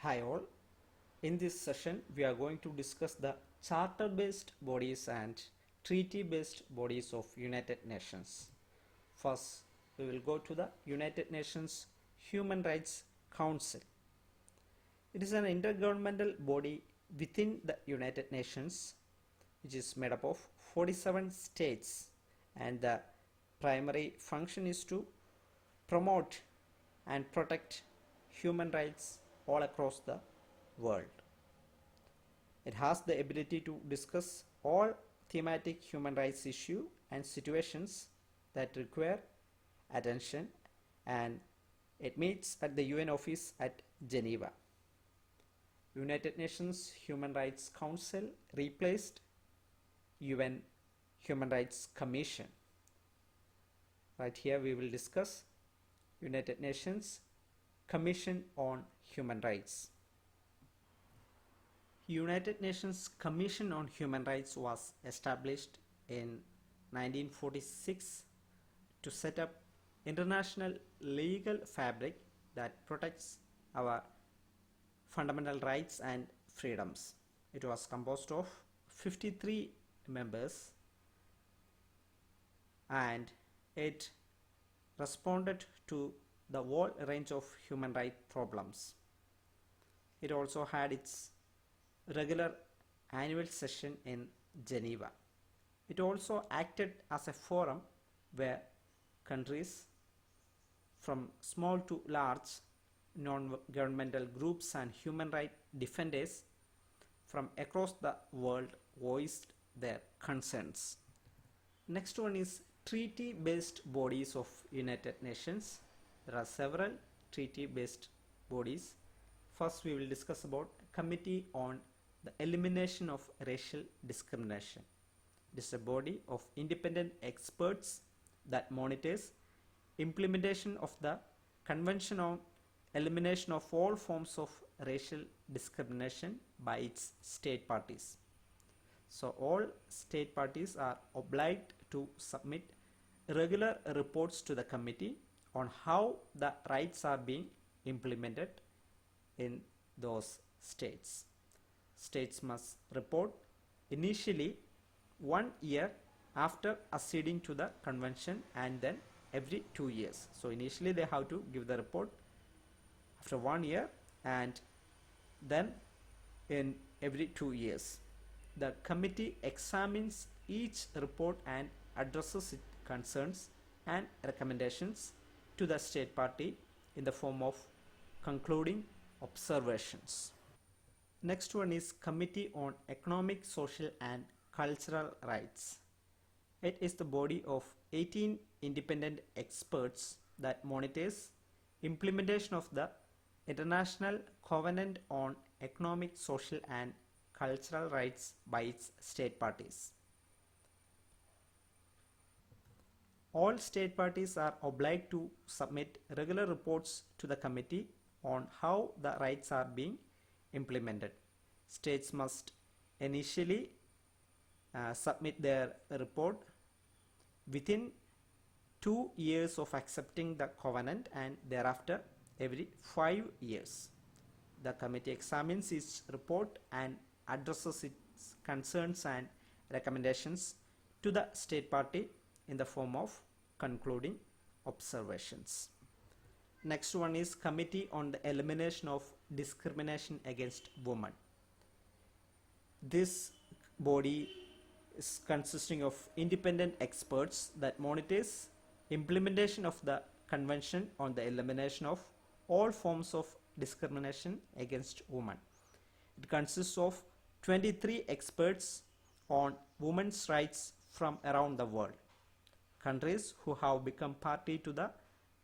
Hi all. In this session we are going to discuss the charter-based bodies and treaty-based bodies of United Nations. First, we will go to the United Nations Human Rights Council. It is an intergovernmental body within the United Nations which is made up of 47 states, and the primary function is to promote and protect human rights all across the world. It has the ability to discuss all thematic human rights issues and situations that require attention, and it meets at the UN office at Geneva. United Nations Human Rights Council replaced UN Human Rights Commission. Right here we will discuss United Nations Commission on Human Rights. United Nations Commission on Human Rights was established in 1946 to set up international legal fabric that protects our fundamental rights and freedoms. It was composed of 53 members, and it responded to the whole range of human rights problems. It also had its regular annual session in Geneva. It also acted as a forum where countries from small to large non-governmental groups and human rights defenders from across the world voiced their concerns. Next one is treaty-based bodies of United Nations. There are several treaty-based bodies. First, we will discuss about Committee on the Elimination of Racial Discrimination. It is a body of independent experts that monitors implementation of the Convention on Elimination of all forms of racial discrimination by its state parties. So all state parties are obliged to submit regular reports to the committee on how the rights are being implemented in those states. States must report initially 1 year after acceding to the convention, and then every 2 years. So initially they have to give the report after 1 year, and then in every 2 years. The committee examines each report and addresses its concerns and recommendations to the state party in the form of concluding observations. Next one is Committee on Economic, Social and Cultural Rights. It is the body of 18 independent experts that monitors implementation of the International Covenant on Economic, Social and Cultural Rights by its state parties. All state parties are obliged to submit regular reports to the committee on how the rights are being implemented. States must initially submit their report within 2 years of accepting the covenant, and thereafter every 5 years. The committee examines its report and addresses its concerns and recommendations to the state party in the form of concluding observations. Next one is Committee on the Elimination of Discrimination against Women. This body is consisting of independent experts that monitors implementation of the Convention on the Elimination of all forms of discrimination against women. It consists of 23 experts on women's rights from around the world. Countries who have become party to the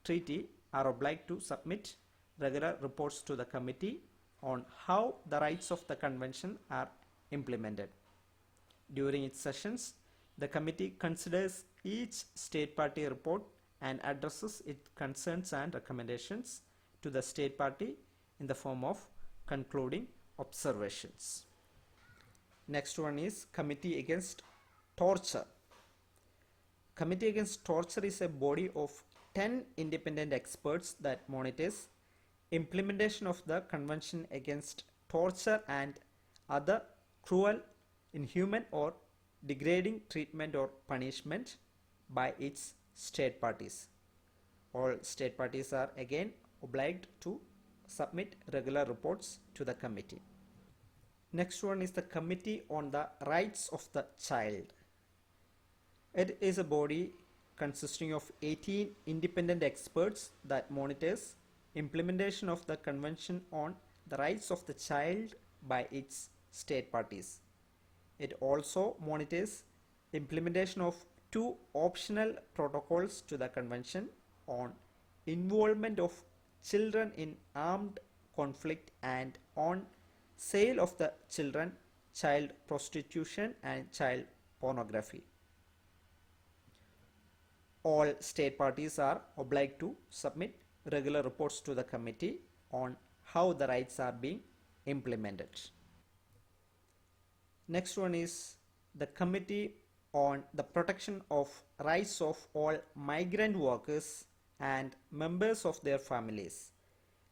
treaty are obliged to submit regular reports to the committee on how the rights of the convention are implemented. During its sessions, the committee considers each state party report and addresses its concerns and recommendations to the state party in the form of concluding observations. Next one is Committee Against Torture. Committee Against Torture is a body of 10 independent experts that monitors implementation of the Convention Against Torture and other cruel, inhuman or degrading treatment or punishment by its state parties. All state parties are again obliged to submit regular reports to the committee. Next one is the Committee on the Rights of the Child. It is a body consisting of 18 independent experts that monitors implementation of the Convention on the Rights of the Child by its state parties. It also monitors implementation of two optional protocols to the Convention on involvement of children in armed conflict and on sale of the children, child prostitution and child pornography. All state parties are obliged to submit regular reports to the committee on how the rights are being implemented. Next one is the Committee on the Protection of Rights of all Migrant Workers and Members of their Families.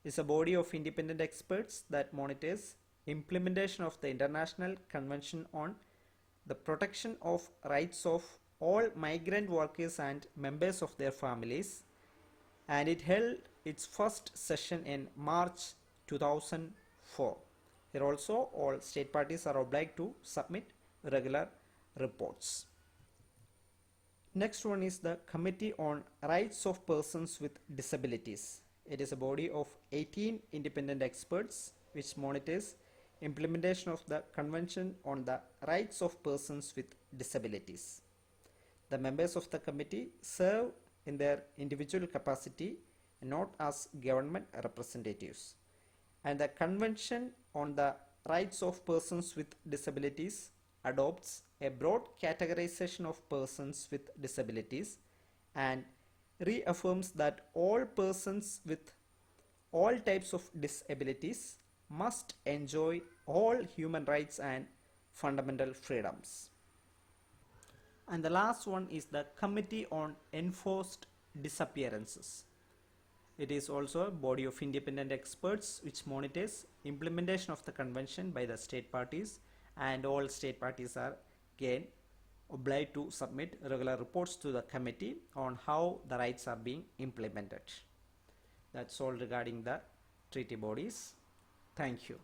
It's a body of independent experts that monitors implementation of the International Convention on the Protection of Rights of all migrant workers and members of their families, and it held its first session in March 2004. Here also all state parties are obliged to submit regular reports. Next one is the Committee on Rights of Persons with Disabilities. It is a body of 18 independent experts which monitors implementation of the Convention on the Rights of Persons with Disabilities. The members of the committee serve in their individual capacity and not as government representatives. And the Convention on the Rights of Persons with Disabilities adopts a broad categorization of persons with disabilities and reaffirms that all persons with all types of disabilities must enjoy all human rights and fundamental freedoms. And the last one is the Committee on Enforced Disappearances. It is also a body of independent experts which monitors implementation of the convention by the state parties, and all state parties are again obliged to submit regular reports to the committee on how the rights are being implemented. That's all regarding the treaty bodies. Thank you.